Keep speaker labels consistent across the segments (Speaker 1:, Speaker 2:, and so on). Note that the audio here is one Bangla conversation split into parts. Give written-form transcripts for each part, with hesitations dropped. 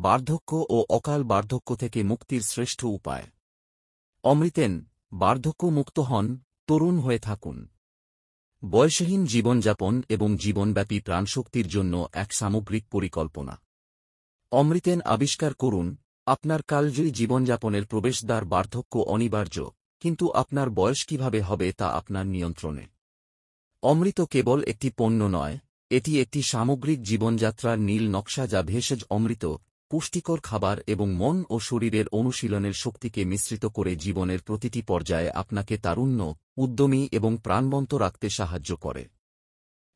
Speaker 1: বার্ধক্য ও অকাল বার্ধক্য থেকে মুক্তির শ্রেষ্ঠ উপায়। অমৃতেন, বার্ধক্য মুক্ত হন, তরুণ হয়ে থাকুন। বয়সহীন জীবনযাপন এবং জীবনব্যাপী প্রাণশক্তির জন্য এক সামগ্রিক পরিকল্পনা। অমৃতেন আবিষ্কার করুন, আপনার কালজয়ী জীবনযাপনের প্রবেশদ্বার। বার্ধক্য অনিবার্য, কিন্তু আপনার বয়স কিভাবে হবে তা আপনার নিয়ন্ত্রণে। অমৃত কেবল একটি পণ্য নয়, এটি একটি সামগ্রিক জীবনযাত্রার নীল নকশা যা ভেষজ অমৃত, পুষ্টিকর খাবার এবং মন ও শরীরের অনুশীলনের শক্তিকে মিশ্রিত করে জীবনের প্রতিটি পর্যায়ে আপনাকে তারুণ্য, উদ্যমী এবং প্রাণবন্ত রাখতে সাহায্য করে।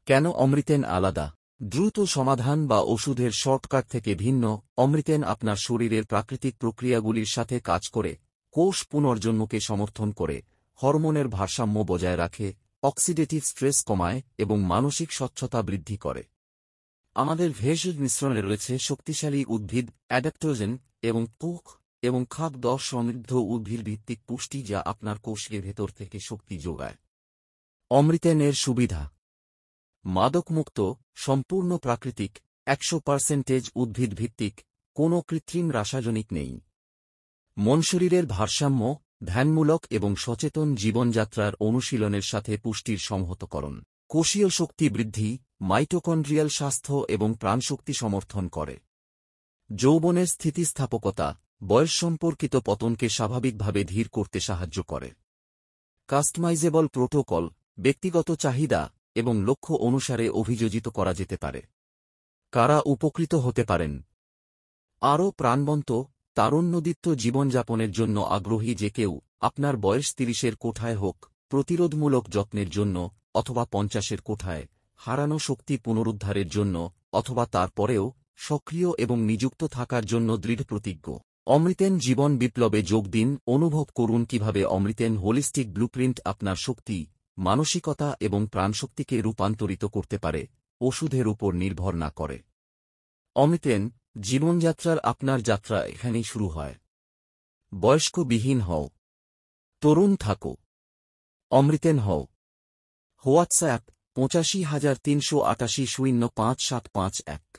Speaker 1: কেন অমৃতেন আলাদা? দ্রুত সমাধান বা ওষুধের শর্টকাট থেকে ভিন্ন, অমৃতেন আপনার শরীরের প্রাকৃতিক প্রক্রিয়াগুলির সাথে কাজ করে, কোষ পুনর্জন্মকে সমর্থন করে, হরমোনের ভারসাম্য বজায় রাখে, অক্সিডেটিভ স্ট্রেস কমায় এবং মানসিক স্বচ্ছতা বৃদ্ধি করে। আমাদের ভেষজ মিশ্রণে রয়েছে শক্তিশালী উদ্ভিদ অ্যাডাপ্টোজেন এবং পুখ এবং খাদ্য সমৃদ্ধ উদ্ভিদভিত্তিক পুষ্টি যা আপনার কোষের ভেতর থেকে শক্তি যোগায়। অমৃতেনের সুবিধা: মাদকমুক্ত, সম্পূর্ণ প্রাকৃতিক, 100% উদ্ভিদভিত্তিক, কোনো কৃত্রিম রাসায়নিক নেই। মন শরীরের ভারসাম্য, ধ্যানমূলক এবং সচেতন জীবনযাত্রার অনুশীলনের সাথে পুষ্টির সংহতকরণ। কোষীয় শক্তি বৃদ্ধি, মাইটোকন্ড্রিয়াল স্বাস্থ্য এবং প্রাণশক্তি সমর্থন করে। যৌবনের স্থিতিস্থাপকতা, বয়স সম্পর্কিত পতনকে স্বাভাবিকভাবে ধীর করতে সাহায্য করে। কাস্টমাইজেবল প্রোটোকল, ব্যক্তিগত চাহিদা এবং লক্ষ্য অনুসারে অভিযোজিত করা যেতে পারে। কারা উপকৃত হতে পারেন? আরও প্রাণবন্ত, তারুণ্যদীপ্ত জীবনযাপনের জন্য আগ্রহী যে কেউ, আপনার বয়স 30-এর কোঠায় হোক, প্রতিরোধমূলক যত্নের জন্য, অথবা 50-এর কোঠায়, হারানো শক্তি পুনরুদ্ধারের জন্য, অথবা তারপরেও সক্রিয় এবং নিযুক্ত থাকার জন্য দৃঢ়প্রতিজ্ঞ। অমৃতেন জীবন বিপ্লবে যোগ দিন। অনুভব করুন কিভাবে অমৃতেন হোলিস্টিক ব্লুপ্রিন্ট আপনার শক্তি, মানসিকতা এবং প্রাণশক্তিকে রূপান্তরিত করতে পারে, ওষুধের উপর নির্ভর না করে। অমৃতেন জীবনযাত্রার আপনার যাত্রা এখানেই শুরু হয়। বয়স্কবিহীন হও, তরুণ থাকো, অমৃতেন হও। হোয়াটসঅ্যাপ: 8538057551।